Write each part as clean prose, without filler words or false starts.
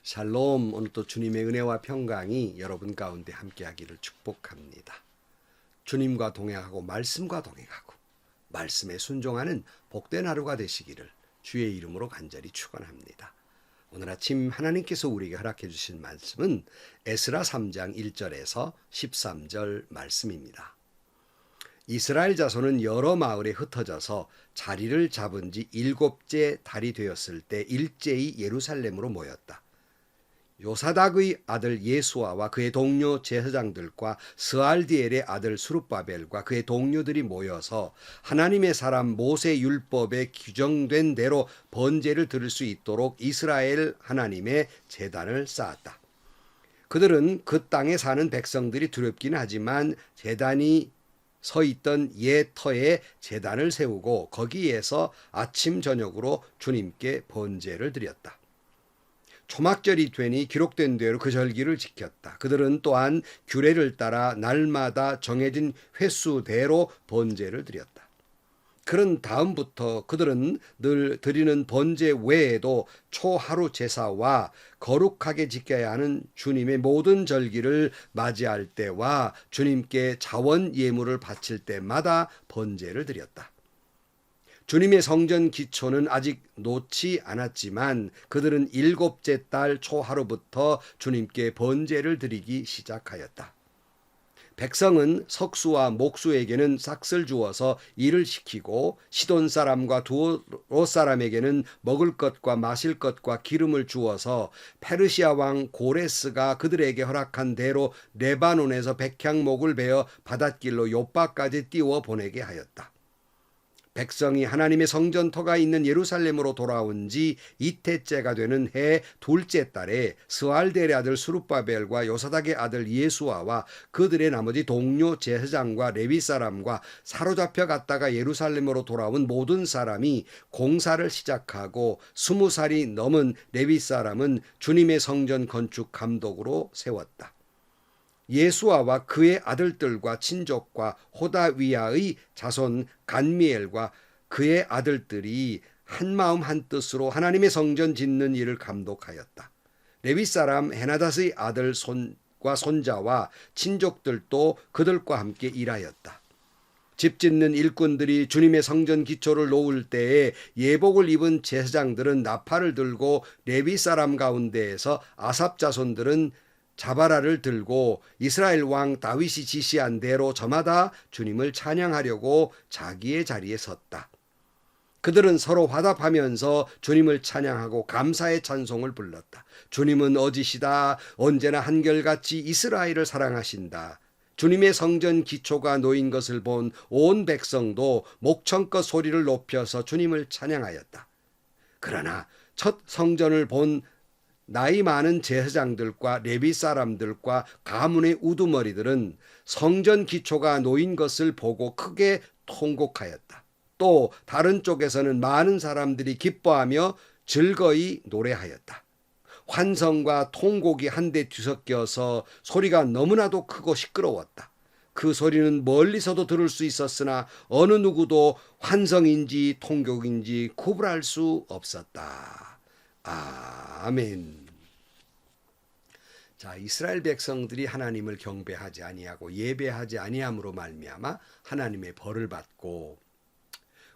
샬롬. 오늘 또 주님의 은혜와 평강이 여러분 가운데 함께하기를 축복합니다. 주님과 동행하고 말씀과 동행하고 말씀에 순종하는 복된 하루가 되시기를 주의 이름으로 간절히 축원합니다. 오늘 아침 하나님께서 우리에게 허락해 주신 말씀은 에스라 3장 1절에서 13절 말씀입니다. 이스라엘 자손은 여러 마을에 흩어져서 자리를 잡은 지 7째 달이 되었을 때 일제히 예루살렘으로 모였다. 요사닥의 아들 예수아와 그의 동료 제사장들과 스알디엘의 아들 수룹바벨과 그의 동료들이 모여서 하나님의 사람 모세 율법에 규정된 대로 번제를 드릴 수 있도록 이스라엘 하나님의 제단을 쌓았다. 그들은 그 땅에 사는 백성들이 두렵기는 하지만 제단이 서 있던 옛 터에 제단을 세우고 거기에서 아침 저녁으로 주님께 번제를 드렸다. 초막절이 되니 기록된 대로 그 절기를 지켰다. 그들은 또한 규례를 따라 날마다 정해진 횟수대로 번제를 드렸다. 그런 다음부터 그들은 늘 드리는 번제 외에도 초하루 제사와 거룩하게 지켜야 하는 주님의 모든 절기를 맞이할 때와 주님께 자원 예물을 바칠 때마다 번제를 드렸다. 주님의 성전 기초는 아직 놓지 않았지만 그들은 7째 달 초하루부터 주님께 번제를 드리기 시작하였다. 백성은 석수와 목수에게는 삭슬 주어서 일을 시키고 시돈 사람과 두로 사람에게는 먹을 것과 마실 것과 기름을 주어서 페르시아 왕 고레스가 그들에게 허락한 대로 레바논에서 백향목을 베어 바닷길로 요바까지 띄워 보내게 하였다. 백성이 하나님의 성전터가 있는 예루살렘으로 돌아온 지 이태째가 되는 해 둘째 달에 스알델의 아들 수룹바벨과 요사닥의 아들 예수아와 그들의 나머지 동료 제사장과 레위 사람과 사로잡혀 갔다가 예루살렘으로 돌아온 모든 사람이 공사를 시작하고 20살이 넘은 레위 사람은 주님의 성전 건축 감독으로 세웠다. 예수아와 그의 아들들과 친족과 호다위야의 자손 간미엘과 그의 아들들이 한마음 한뜻으로 하나님의 성전 짓는 일을 감독하였다. 레위 사람 헤나닷의 아들 손과 손자와 친족들도 그들과 함께 일하였다. 집 짓는 일꾼들이 주님의 성전 기초를 놓을 때에 예복을 입은 제사장들은 나팔을 들고 레위 사람 가운데에서 아삽 자손들은 자바라를 들고 이스라엘 왕 다윗이 지시한 대로 저마다 주님을 찬양하려고 자기의 자리에 섰다. 그들은 서로 화답하면서 주님을 찬양하고 감사의 찬송을 불렀다. 주님은 어지시다. 언제나 한결같이 이스라엘을 사랑하신다. 주님의 성전 기초가 놓인 것을 본 온 백성도 목청껏 소리를 높여서 주님을 찬양하였다. 그러나 첫 성전을 본 나이 많은 제사장들과 레위 사람들과 가문의 우두머리들은 성전 기초가 놓인 것을 보고 크게 통곡하였다. 또 다른 쪽에서는 많은 사람들이 기뻐하며 즐거이 노래하였다. 환성과 통곡이 한데 뒤섞여서 소리가 너무나도 크고 시끄러웠다. 그 소리는 멀리서도 들을 수 있었으나 어느 누구도 환성인지 통곡인지 구분할 수 없었다. 아멘. 자, 이스라엘 백성들이 하나님을 경배하지 아니하고 예배하지 아니함으로 말미암아 하나님의 벌을 받고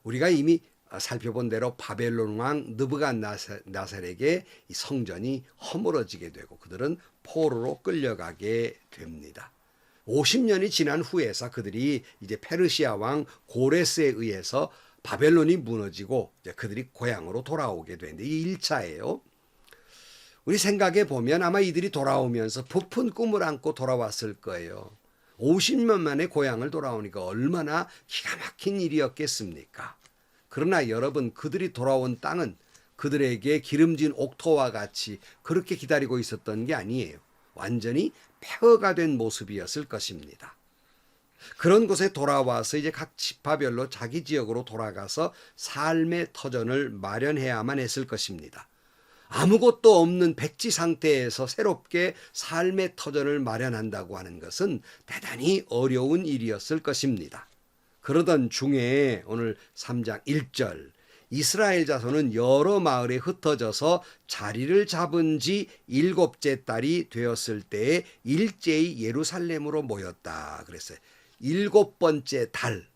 우리가 이미 살펴본 대로 바벨론 왕 느부갓네살에게 이 성전이 허물어지게 되고 그들은 포로로 끌려가게 됩니다. 50년이 지난 후에서 그들이 이제 페르시아 왕 고레스에 의해서 바벨론이 무너지고 이제 그들이 고향으로 돌아오게 되는데 이 1차예요. 우리 생각해 보면 아마 이들이 돌아오면서 부푼 꿈을 안고 돌아왔을 거예요. 50년 만에 고향을 돌아오니까 얼마나 기가 막힌 일이었겠습니까? 그러나 여러분, 그들이 돌아온 땅은 그들에게 기름진 옥토와 같이 그렇게 기다리고 있었던 게 아니에요. 완전히 폐허가 된 모습이었을 것입니다. 그런 곳에 돌아와서 이제 각 지파별로 자기 지역으로 돌아가서 삶의 터전을 마련해야만 했을 것입니다. 아무것도 없는 백지 상태에서 새롭게 삶의 터전을 마련한다고 하는 것은 대단히 어려운 일이었을 것입니다. 그러던 중에 오늘 3장 1절 이스라엘 자손은 여러 마을에 흩어져서 자리를 잡은 지 7째 달이 되었을 때에 일제히 예루살렘으로 모였다 그랬어요. 7번째 달,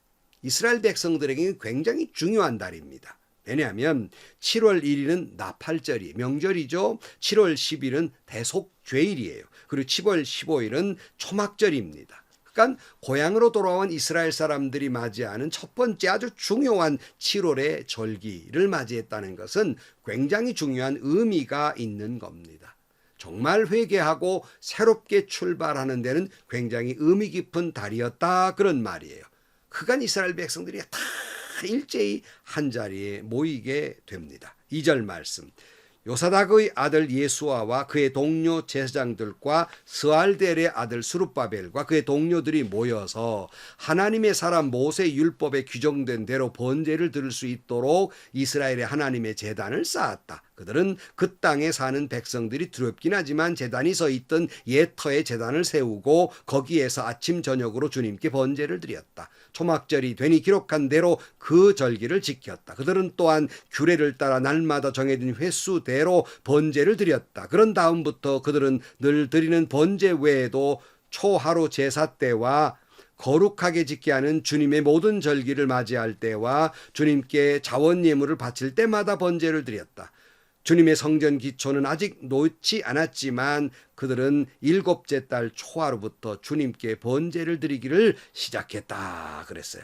이스라엘 백성들에게 굉장히 중요한 달입니다. 왜냐하면 7월 1일은 나팔절이 명절이죠. 7월 10일은 대속죄일이에요. 그리고 7월 15일은 초막절입니다. 그러니까 고향으로 돌아온 이스라엘 사람들이 맞이하는 첫 번째 아주 중요한 7월의 절기를 맞이했다는 것은 굉장히 중요한 의미가 있는 겁니다. 정말 회개하고 새롭게 출발하는 데는 굉장히 의미 깊은 달이었다 그런 말이에요. 그간 이스라엘 백성들이 다 일제히 한자리에 모이게 됩니다. 2절 말씀. 요사닥의 아들 예수아와 그의 동료 제사장들과 스알델의 아들 스룹바벨과 그의 동료들이 모여서 하나님의 사람 모세 율법에 규정된 대로 번제를 드릴 수 있도록 이스라엘의 하나님의 제단을 쌓았다. 그들은 그 땅에 사는 백성들이 두렵긴 하지만 제단이 서 있던 옛터의 제단을 세우고 거기에서 아침 저녁으로 주님께 번제를 드렸다. 초막절이 되니 기록한 대로 그 절기를 지켰다. 그들은 또한 규례를 따라 날마다 정해진 횟수대로 번제를 드렸다. 그런 다음부터 그들은 늘 드리는 번제 외에도 초하루 제사 때와 거룩하게 지켜야 하는 주님의 모든 절기를 맞이할 때와 주님께 자원 예물을 바칠 때마다 번제를 드렸다. 주님의 성전 기초는 아직 놓지 않았지만 그들은 7째 달 초하루부터 주님께 번제를 드리기를 시작했다 그랬어요.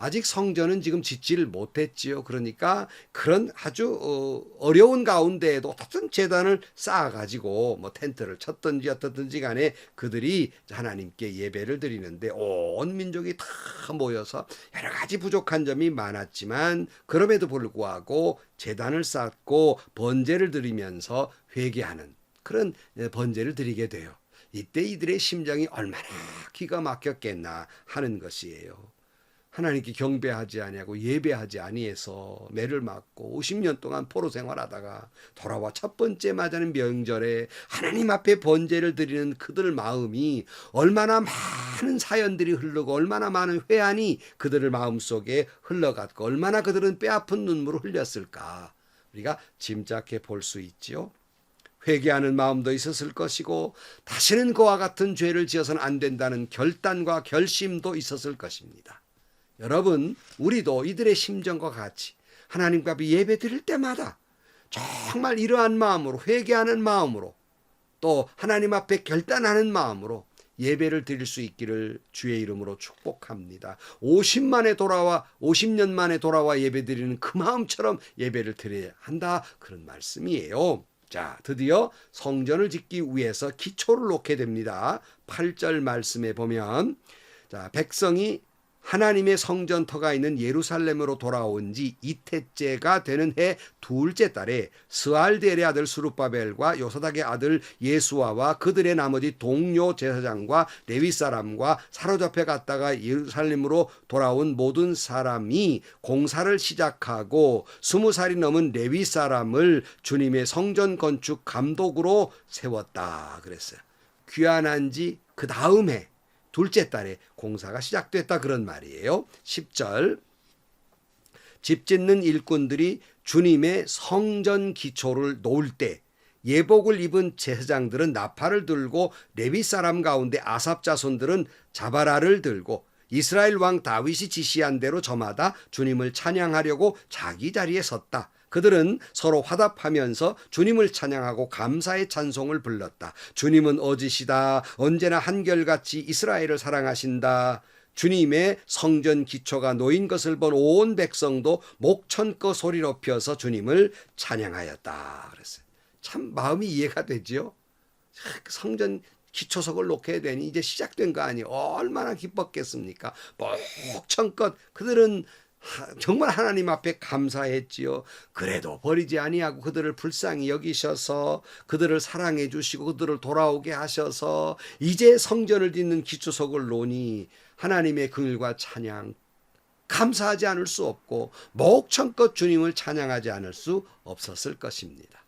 아직 성전은 지금 짓지를 못했지요. 그러니까 그런 아주 어려운 가운데에도 어떤 제단을 쌓아가지고 뭐 텐트를 쳤든지 어떻든지 간에 그들이 하나님께 예배를 드리는데 온 민족이 다 모여서 여러 가지 부족한 점이 많았지만 그럼에도 불구하고 제단을 쌓고 번제를 드리면서 회개하는 그런 번제를 드리게 돼요. 이때 이들의 심정이 얼마나 기가 막혔겠나 하는 것이에요. 하나님께 경배하지 아니하고 예배하지 아니해서 매를 맞고 50년 동안 포로 생활하다가 돌아와 첫 번째 맞이하는 명절에 하나님 앞에 번제를 드리는 그들 마음이 얼마나 많은 사연들이 흐르고 얼마나 많은 회한이 그들의 마음속에 흘러갔고 얼마나 그들은 뼈아픈 눈물을 흘렸을까 우리가 짐작해 볼 수 있지요. 회개하는 마음도 있었을 것이고 다시는 그와 같은 죄를 지어서는 안 된다는 결단과 결심도 있었을 것입니다. 여러분, 우리도 이들의 심정과 같이 하나님과 예배 드릴 때마다 정말 이러한 마음으로 회개하는 마음으로 또 하나님 앞에 결단하는 마음으로 예배를 드릴 수 있기를 주의 이름으로 축복합니다. 50년 만에 돌아와 예배 드리는 그 마음처럼 예배를 드려야 한다 그런 말씀이에요. 자, 드디어 성전을 짓기 위해서 기초를 놓게 됩니다. 8절 말씀에 보면 자, 백성이 하나님의 성전터가 있는 예루살렘으로 돌아온 지 이태째가 되는 해 둘째 달에 스알델의 아들 스룹바벨과 요사닥의 아들 예수아와 그들의 나머지 동료 제사장과 레위 사람과 사로잡혀 갔다가 예루살렘으로 돌아온 모든 사람이 공사를 시작하고 20살이 넘은 레위 사람을 주님의 성전 건축 감독으로 세웠다 그랬어요. 귀환한 지 그 다음 해 둘째 달에 공사가 시작됐다 그런 말이에요. 10절 집 짓는 일꾼들이 주님의 성전 기초를 놓을 때 예복을 입은 제사장들은 나팔을 들고 레위 사람 가운데 아삽 자손들은 자바라를 들고 이스라엘 왕 다윗이 지시한 대로 저마다 주님을 찬양하려고 자기 자리에 섰다. 그들은 서로 화답하면서 주님을 찬양하고 감사의 찬송을 불렀다. 주님은 어지시다. 언제나 한결같이 이스라엘을 사랑하신다. 주님의 성전 기초가 놓인 것을 본 온 백성도 목천껏 소리 높여서 주님을 찬양하였다. 그랬어요. 참 마음이 이해가 되지요. 성전 기초석을 놓게 되니 이제 시작된 거 아니에요. 얼마나 기뻤겠습니까? 목천껏 그들은 정말 하나님 앞에 감사했지요. 그래도 버리지 아니하고 그들을 불쌍히 여기셔서 그들을 사랑해 주시고 그들을 돌아오게 하셔서 이제 성전을 짓는 기초석을 놓으니 하나님의 긍휼과 찬양 감사하지 않을 수 없고 목청껏 주님을 찬양하지 않을 수 없었을 것입니다.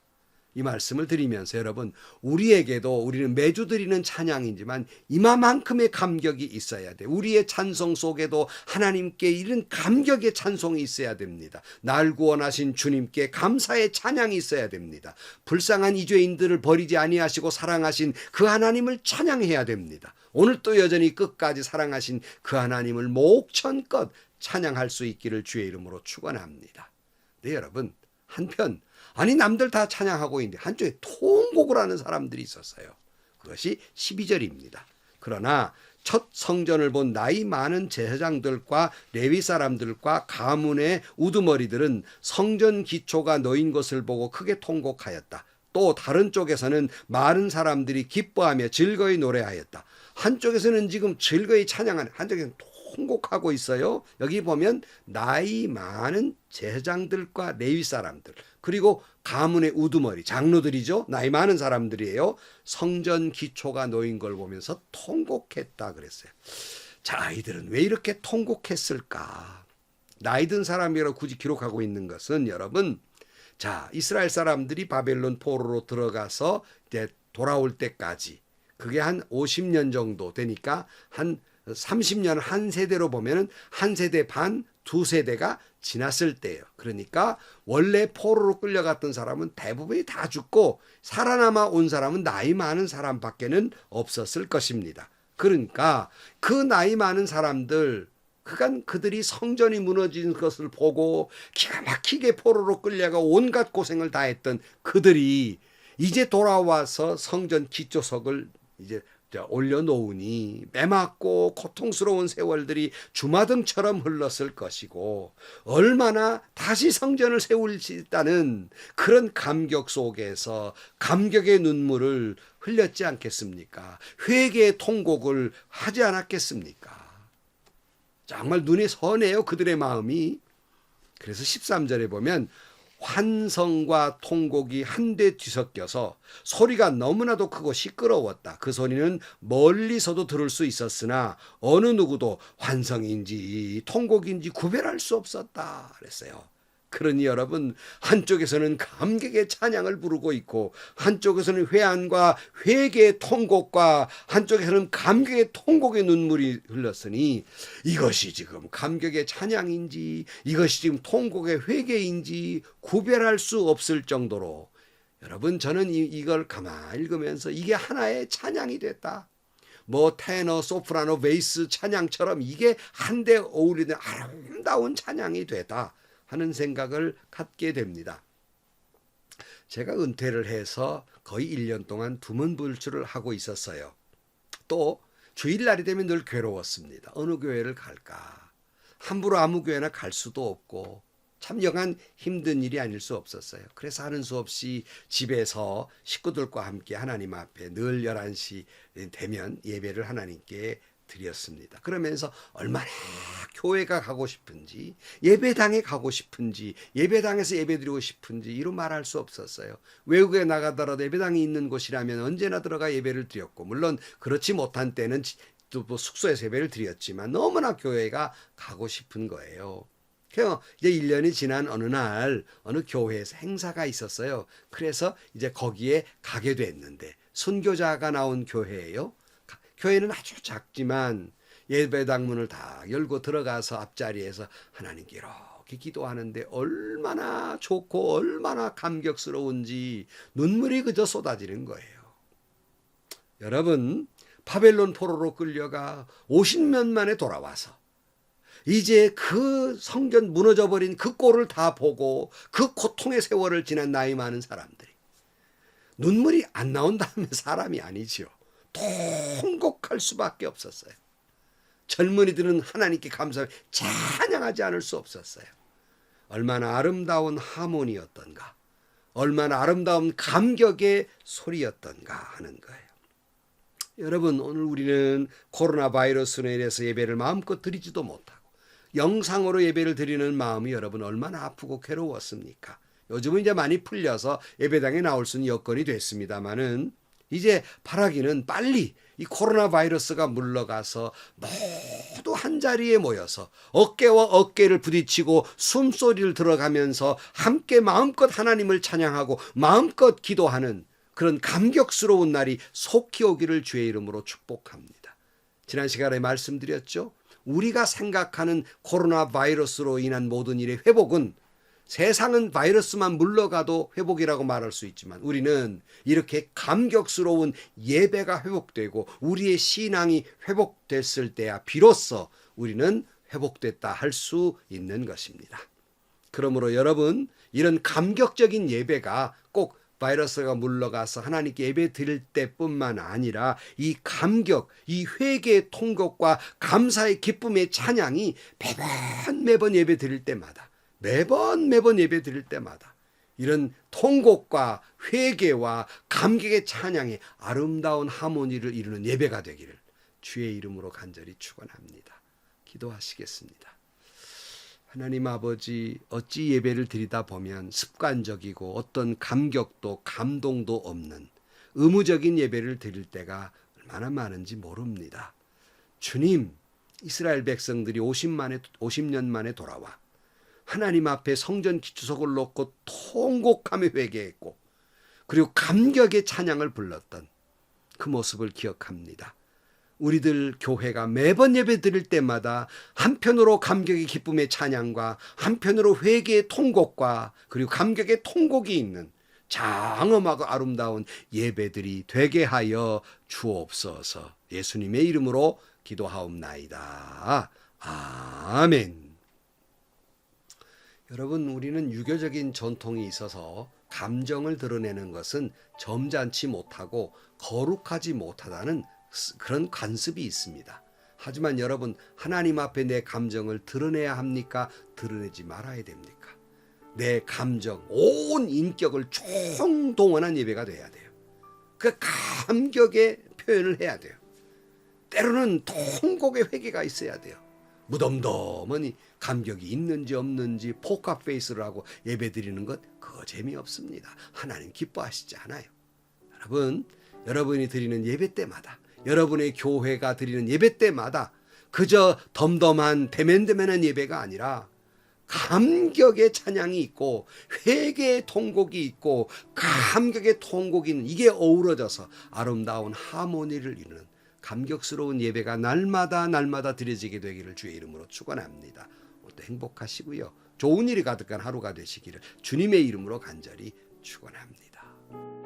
이 말씀을 드리면서 여러분, 우리에게도 우리는 매주 드리는 찬양이지만 이만큼의 감격이 있어야 돼. 우리의 찬송 속에도 하나님께 이런 감격의 찬송이 있어야 됩니다. 날 구원하신 주님께 감사의 찬양이 있어야 됩니다. 불쌍한 이 죄인들을 버리지 아니하시고 사랑하신 그 하나님을 찬양해야 됩니다. 오늘 또 여전히 끝까지 사랑하신 그 하나님을 목천껏 찬양할 수 있기를 주의 이름으로 축원합니다. 네, 여러분, 한편 아니 남들 다 찬양하고 있는데 한쪽에 통곡을 하는 사람들이 있었어요. 그것이 12절입니다. 그러나 첫 성전을 본 나이 많은 제사장들과 레위 사람들과 가문의 우두머리들은 성전 기초가 놓인 것을 보고 크게 통곡하였다. 또 다른 쪽에서는 많은 사람들이 기뻐하며 즐거이 노래하였다. 한쪽에서는 지금 즐거이 찬양하는, 한쪽에서는 통곡하고 있어요. 여기 보면 나이 많은 제사장들과 레위 사람들, 그리고 가문의 우두머리, 장로들이죠. 나이 많은 사람들이에요. 성전 기초가 놓인 걸 보면서 통곡했다 그랬어요. 자, 이들은 왜 이렇게 통곡했을까? 나이 든 사람이라고 굳이 기록하고 있는 것은 여러분, 자, 이스라엘 사람들이 바벨론 포로로 들어가서 이제 돌아올 때까지 그게 한 50년 정도 되니까 한 30년 한 세대로 보면은 한 세대 반, 두 세대가 지났을 때예요. 그러니까 원래 포로로 끌려갔던 사람은 대부분이 다 죽고 살아남아 온 사람은 나이 많은 사람밖에는 없었을 것입니다. 그러니까 그 나이 많은 사람들, 그간 그들이 성전이 무너진 것을 보고 기가 막히게 포로로 끌려가 온갖 고생을 다 했던 그들이 이제 돌아와서 성전 기초석을 이제 올려놓으니 매맞고 고통스러운 세월들이 주마등처럼 흘렀을 것이고 얼마나 다시 성전을 세울 수 있다는 그런 감격 속에서 감격의 눈물을 흘렸지 않겠습니까? 회개의 통곡을 하지 않았겠습니까? 정말 눈이 선해요, 그들의 마음이. 그래서 13절에 보면 환성과 통곡이 한데 뒤섞여서 소리가 너무나도 크고 시끄러웠다. 그 소리는 멀리서도 들을 수 있었으나 어느 누구도 환성인지 통곡인지 구별할 수 없었다 그랬어요. 그러니 여러분, 한쪽에서는 감격의 찬양을 부르고 있고 한쪽에서는 회한과 회개의 통곡과 한쪽에서는 감격의 통곡의 눈물이 흘렀으니 이것이 지금 감격의 찬양인지 이것이 지금 통곡의 회개인지 구별할 수 없을 정도로 여러분, 저는 이걸 가만히 읽으면서 이게 하나의 찬양이 됐다. 뭐 테너, 소프라노, 베이스 찬양처럼 이게 한데 어울리는 아름다운 찬양이 되다 하는 생각을 갖게 됩니다. 제가 은퇴를 해서 거의 1년 동안 두문불출을 하고 있었어요. 또 주일날이 되면 늘 괴로웠습니다. 어느 교회를 갈까? 함부로 아무 교회나 갈 수도 없고 참 여간 힘든 일이 아닐 수 없었어요. 그래서 하는 수 없이 집에서 식구들과 함께 하나님 앞에 늘 11시 되면 예배를 하나님께 드렸습니다. 그러면서 얼마나 교회가 가고 싶은지, 예배당에 가고 싶은지, 예배당에서 예배드리고 싶은지 이루 말할 수 없었어요. 외국에 나가더라도 예배당이 있는 곳이라면 언제나 들어가 예배를 드렸고, 물론 그렇지 못한 때는 또 숙소에서 예배를 드렸지만 너무나 교회가 가고 싶은 거예요. 그래서 이제 1년이 지난 어느 날 어느 교회에서 행사가 있었어요. 그래서 이제 거기에 가게 됐는데 선교자가 나온 교회예요. 교회는 아주 작지만 예배당 문을 다 열고 들어가서 앞자리에서 하나님께 이렇게 기도하는데 얼마나 좋고 얼마나 감격스러운지 눈물이 그저 쏟아지는 거예요. 여러분, 바벨론 포로로 끌려가 50년 만에 돌아와서 이제 그 성전 무너져버린 그 꼴을 다 보고 그 고통의 세월을 지난 나이 많은 사람들이 눈물이 안 나온다면 사람이 아니지요. 통곡할 수밖에 없었어요. 젊은이들은 하나님께 감사해 찬양하지 않을 수 없었어요. 얼마나 아름다운 하모니였던가, 얼마나 아름다운 감격의 소리였던가 하는 거예요. 여러분, 오늘 우리는 코로나 바이러스로 인해서 예배를 마음껏 드리지도 못하고 영상으로 예배를 드리는 마음이 여러분 얼마나 아프고 괴로웠습니까? 요즘은 이제 많이 풀려서 예배당에 나올 수 있는 여건이 됐습니다마는 이제 바라기는 빨리 이 코로나 바이러스가 물러가서 모두 한자리에 모여서 어깨와 어깨를 부딪히고 숨소리를 들어가면서 함께 마음껏 하나님을 찬양하고 마음껏 기도하는 그런 감격스러운 날이 속히 오기를 주의 이름으로 축복합니다. 지난 시간에 말씀드렸죠. 우리가 생각하는 코로나 바이러스로 인한 모든 일의 회복은 세상은 바이러스만 물러가도 회복이라고 말할 수 있지만 우리는 이렇게 감격스러운 예배가 회복되고 우리의 신앙이 회복됐을 때야 비로소 우리는 회복됐다 할 수 있는 것입니다. 그러므로 여러분, 이런 감격적인 예배가 꼭 바이러스가 물러가서 하나님께 예배 드릴 때뿐만 아니라 이 감격, 이 회개의 통곡과 감사의 기쁨의 찬양이 매번 예배 드릴 때마다 매번 예배 드릴 때마다 이런 통곡과 회개와 감격의 찬양의 아름다운 하모니를 이루는 예배가 되기를 주의 이름으로 간절히 축원합니다. 기도하시겠습니다. 하나님 아버지, 어찌 예배를 드리다 보면 습관적이고 어떤 감격도 감동도 없는 의무적인 예배를 드릴 때가 얼마나 많은지 모릅니다. 주님, 이스라엘 백성들이 50년 만에 돌아와 하나님 앞에 성전 기초석을 놓고 통곡하며 회개했고 그리고 감격의 찬양을 불렀던 그 모습을 기억합니다. 우리들 교회가 매번 예배 드릴 때마다 한편으로 감격의 기쁨의 찬양과 한편으로 회개의 통곡과 그리고 감격의 통곡이 있는 장엄하고 아름다운 예배들이 되게 하여 주옵소서. 예수님의 이름으로 기도하옵나이다. 아멘. 여러분, 우리는 유교적인 전통이 있어서 감정을 드러내는 것은 점잖지 못하고 거룩하지 못하다는 그런 관습이 있습니다. 하지만 여러분, 하나님 앞에 내 감정을 드러내야 합니까? 드러내지 말아야 됩니까? 내 감정, 온 인격을 총동원한 예배가 돼야 돼요. 그 감격의 표현을 해야 돼요. 때로는 통곡의 회개가 있어야 돼요. 무덤덤하니 감격이 있는지 없는지 포카페이스를 하고 예배드리는 것 그거 재미없습니다. 하나님 기뻐하시지 않아요. 여러분, 여러분이 드리는 예배 때마다 여러분의 교회가 드리는 예배 때마다 그저 덤덤한 대면대면한 예배가 아니라 감격의 찬양이 있고 회개의 통곡이 있고 감격의 통곡이 있는 이게 어우러져서 아름다운 하모니를 이루는 감격스러운 예배가 날마다 드려지게 되기를 주의 이름으로 축원합니다. 오늘도 행복하시고요. 좋은 일이 가득한 하루가 되시기를 주님의 이름으로 간절히 축원합니다.